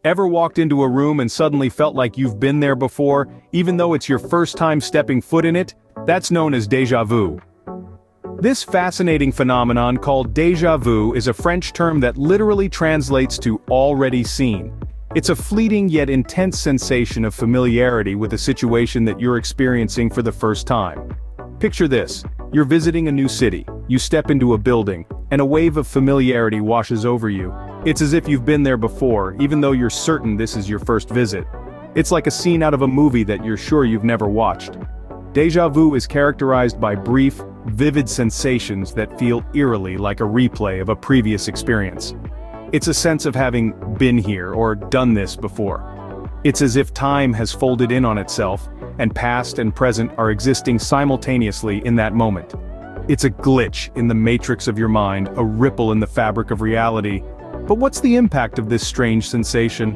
Ever walked into a room and suddenly felt like you've been there before, even though it's your first time stepping foot in it? That's known as déjà vu. This fascinating phenomenon called déjà vu is a French term that literally translates to already seen. It's a fleeting yet intense sensation of familiarity with a situation that you're experiencing for the first time. Picture this: you're visiting a new city, you step into a building, and a wave of familiarity washes over you. It's as if you've been there before, even though you're certain this is your first visit. It's like a scene out of a movie that you're sure you've never watched. Déjà vu is characterized by brief, vivid sensations that feel eerily like a replay of a previous experience. It's a sense of having been here or done this before. It's as if time has folded in on itself, and past and present are existing simultaneously in that moment. It's a glitch in the matrix of your mind, a ripple in the fabric of reality. But what's the impact of this strange sensation?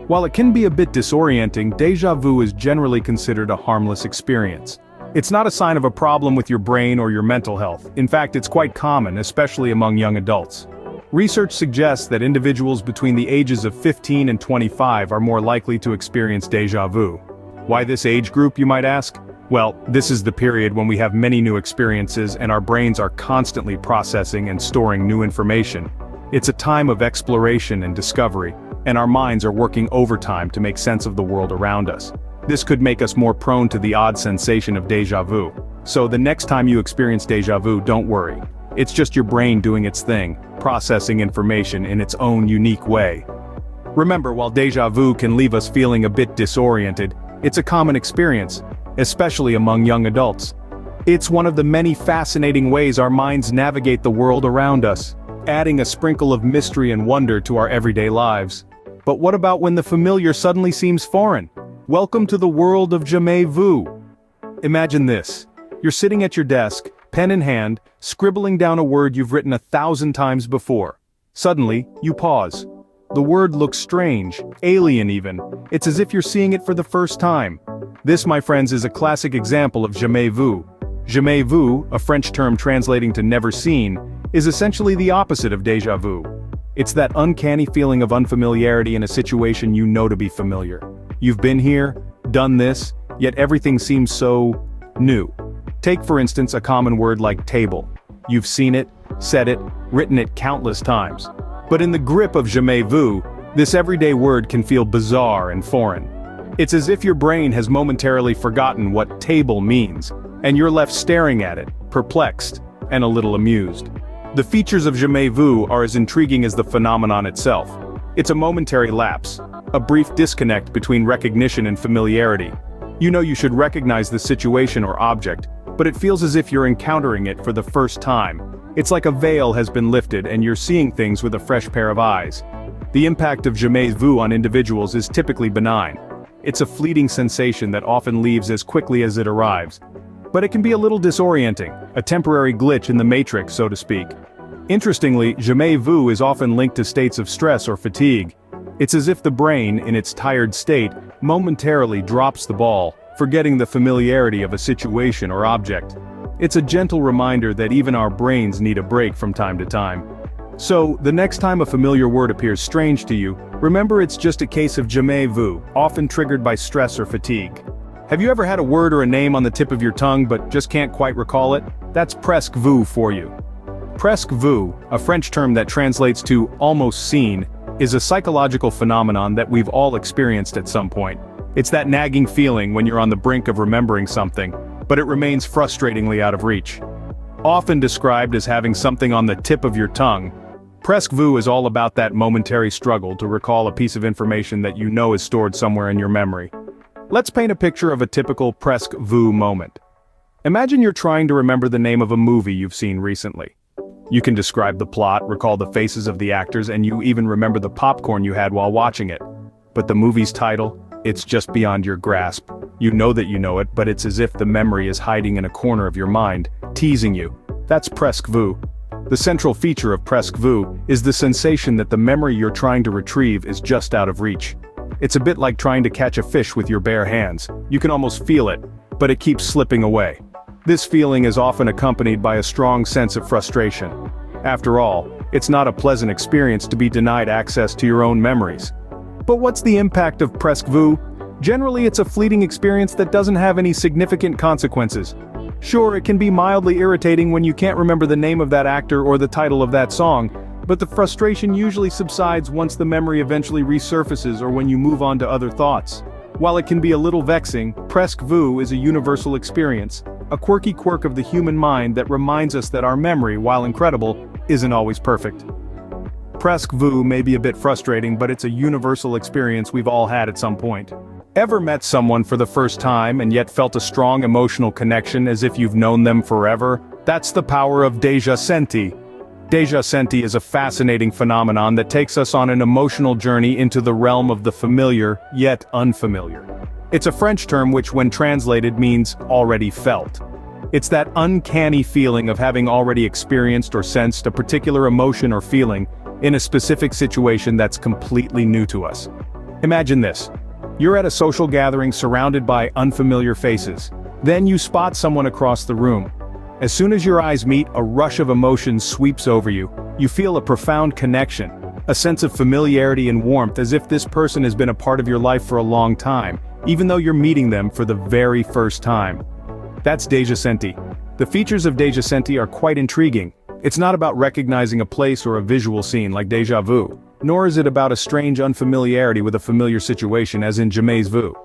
While it can be a bit disorienting, déjà vu is generally considered a harmless experience. It's not a sign of a problem with your brain or your mental health. In fact, it's quite common, especially among young adults. Research suggests that individuals between the ages of 15 and 25 are more likely to experience déjà vu. Why this age group, you might ask? Well, this is the period when we have many new experiences and our brains are constantly processing and storing new information. It's a time of exploration and discovery, and our minds are working overtime to make sense of the world around us. This could make us more prone to the odd sensation of déjà vu. So the next time you experience déjà vu, don't worry. It's just your brain doing its thing, processing information in its own unique way. Remember, while déjà vu can leave us feeling a bit disoriented, it's a common experience, especially among young adults. It's one of the many fascinating ways our minds navigate the world around us, adding a sprinkle of mystery and wonder to our everyday lives. But what about when the familiar suddenly seems foreign? Welcome to the world of jamais vu. Imagine this. You're sitting at your desk, pen in hand, scribbling down a word you've written 1,000 times before. Suddenly, you pause. The word looks strange, alien even. It's as if you're seeing it for the first time. This, my friends, is a classic example of jamais vu. Jamais vu, a French term translating to never seen, is essentially the opposite of déjà vu. It's that uncanny feeling of unfamiliarity in a situation you know to be familiar. You've been here, done this, yet everything seems so new. Take for instance a common word like table. You've seen it, said it, written it countless times. But in the grip of jamais vu, this everyday word can feel bizarre and foreign. It's as if your brain has momentarily forgotten what table means, and you're left staring at it, perplexed, and a little amused. The features of jamais vu are as intriguing as the phenomenon itself. It's a momentary lapse, a brief disconnect between recognition and familiarity. You know you should recognize the situation or object, but it feels as if you're encountering it for the first time. It's like a veil has been lifted and you're seeing things with a fresh pair of eyes. The impact of jamais vu on individuals is typically benign. It's a fleeting sensation that often leaves as quickly as it arrives. But it can be a little disorienting, a temporary glitch in the matrix, so to speak. Interestingly, jamais vu is often linked to states of stress or fatigue. It's as if the brain, in its tired state, momentarily drops the ball, forgetting the familiarity of a situation or object. It's a gentle reminder that even our brains need a break from time to time. So, the next time a familiar word appears strange to you, remember it's just a case of jamais vu, often triggered by stress or fatigue. Have you ever had a word or a name on the tip of your tongue but just can't quite recall it? That's presque vu for you. Presque vu, a French term that translates to almost seen, is a psychological phenomenon that we've all experienced at some point. It's that nagging feeling when you're on the brink of remembering something, but it remains frustratingly out of reach. Often described as having something on the tip of your tongue, presque vu is all about that momentary struggle to recall a piece of information that you know is stored somewhere in your memory. Let's paint a picture of a typical presque vu moment. Imagine you're trying to remember the name of a movie you've seen recently. You can describe the plot, recall the faces of the actors, and you even remember the popcorn you had while watching it. But the movie's title? It's just beyond your grasp. You know that you know it, but it's as if the memory is hiding in a corner of your mind, teasing you. That's presque vu. The central feature of presque vu is the sensation that the memory you're trying to retrieve is just out of reach. It's a bit like trying to catch a fish with your bare hands. You can almost feel it, but it keeps slipping away. This feeling is often accompanied by a strong sense of frustration. After all, it's not a pleasant experience to be denied access to your own memories. But what's the impact of presque vu? Generally, it's a fleeting experience that doesn't have any significant consequences. Sure, it can be mildly irritating when you can't remember the name of that actor or the title of that song, but the frustration usually subsides once the memory eventually resurfaces or when you move on to other thoughts. While it can be a little vexing, presque vu is a universal experience, a quirky quirk of the human mind that reminds us that our memory, while incredible, isn't always perfect. Presque vu may be a bit frustrating, but it's a universal experience we've all had at some point. Ever met someone for the first time and yet felt a strong emotional connection as if you've known them forever? That's the power of déjà senti. Déjà senti is a fascinating phenomenon that takes us on an emotional journey into the realm of the familiar, yet unfamiliar. It's a French term which, when translated, means already felt. It's that uncanny feeling of having already experienced or sensed a particular emotion or feeling in a specific situation that's completely new to us. Imagine this. You're at a social gathering surrounded by unfamiliar faces. Then you spot someone across the room. As soon as your eyes meet, a rush of emotions sweeps over you. You feel a profound connection, a sense of familiarity and warmth, as if this person has been a part of your life for a long time, even though you're meeting them for the very first time. That's déjà senti. The features of déjà senti are quite intriguing. It's not about recognizing a place or a visual scene like déjà vu, nor is it about a strange unfamiliarity with a familiar situation as in Jamais Vu.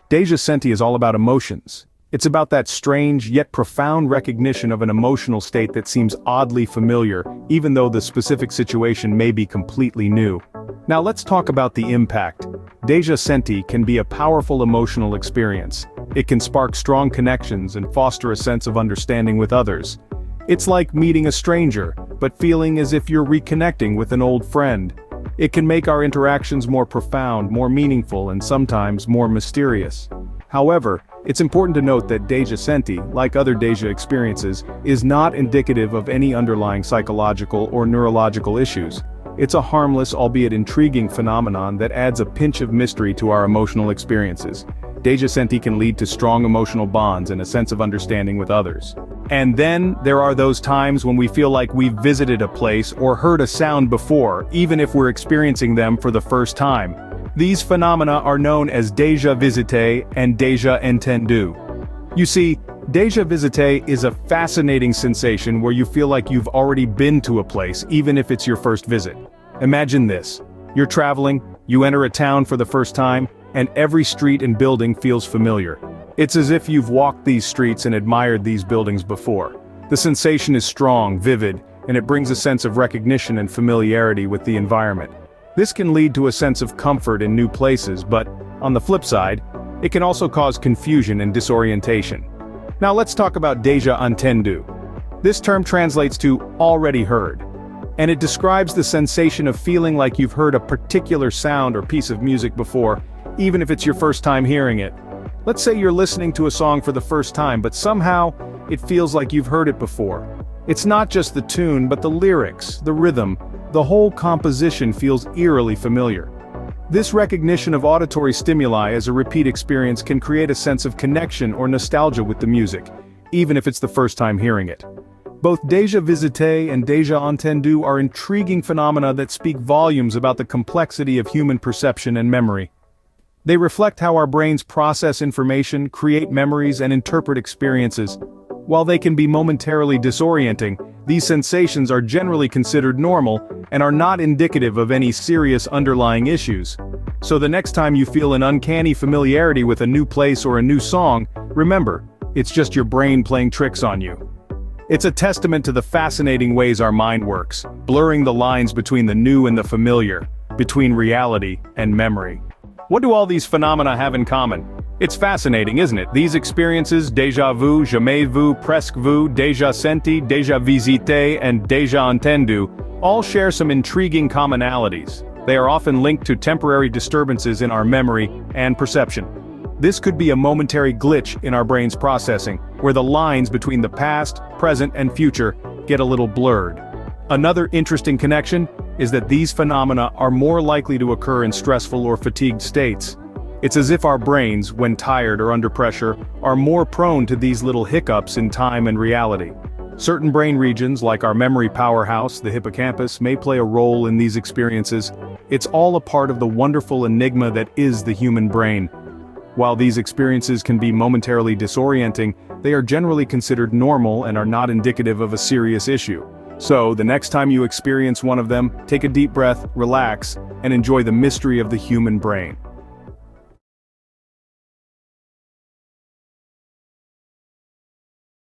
Déjà senti is all about emotions. It's about that strange yet profound recognition of an emotional state that seems oddly familiar, even though the specific situation may be completely new. Now let's talk about the impact. Déjà senti can be a powerful emotional experience. It can spark strong connections and foster a sense of understanding with others. It's like meeting a stranger, but feeling as if you're reconnecting with an old friend. It can make our interactions more profound, more meaningful, and sometimes more mysterious. However, it's important to note that déjà senti, like other déjà experiences, is not indicative of any underlying psychological or neurological issues. It's a harmless, albeit intriguing phenomenon that adds a pinch of mystery to our emotional experiences. Déjà senti can lead to strong emotional bonds and a sense of understanding with others. And then, there are those times when we feel like we've visited a place or heard a sound before, even if we're experiencing them for the first time. These phenomena are known as déjà visité and déjà entendu. You see, déjà visité is a fascinating sensation where you feel like you've already been to a place, even if it's your first visit. Imagine this. You're traveling, you enter a town for the first time, and every street and building feels familiar. It's as if you've walked these streets and admired these buildings before. The sensation is strong, vivid, and it brings a sense of recognition and familiarity with the environment. This can lead to a sense of comfort in new places, but, on the flip side, it can also cause confusion and disorientation. Now let's talk about déjà entendu. This term translates to already heard, and it describes the sensation of feeling like you've heard a particular sound or piece of music before, even if it's your first time hearing it. Let's say you're listening to a song for the first time, but somehow, it feels like you've heard it before. It's not just the tune, but the lyrics, the rhythm, the whole composition feels eerily familiar. This recognition of auditory stimuli as a repeat experience can create a sense of connection or nostalgia with the music, even if it's the first time hearing it. Both déjà visité and déjà entendu are intriguing phenomena that speak volumes about the complexity of human perception and memory. They reflect how our brains process information, create memories, and interpret experiences. While they can be momentarily disorienting, these sensations are generally considered normal and are not indicative of any serious underlying issues. So the next time you feel an uncanny familiarity with a new place or a new song, remember, it's just your brain playing tricks on you. It's a testament to the fascinating ways our mind works, blurring the lines between the new and the familiar, between reality and memory. What do all these phenomena have in common? It's fascinating, isn't it? These experiences, déjà vu, jamais vu, presque vu, déjà senti, déjà visité, and déjà entendu, all share some intriguing commonalities. They are often linked to temporary disturbances in our memory and perception. This could be a momentary glitch in our brain's processing, where the lines between the past, present, and future get a little blurred. Another interesting connection is that these phenomena are more likely to occur in stressful or fatigued states. It's as if our brains, when tired or under pressure, are more prone to these little hiccups in time and reality. Certain brain regions, like our memory powerhouse, the hippocampus, may play a role in these experiences. It's all a part of the wonderful enigma that is the human brain. While these experiences can be momentarily disorienting, they are generally considered normal and are not indicative of a serious issue. So, the next time you experience one of them, take a deep breath, relax, and enjoy the mystery of the human brain.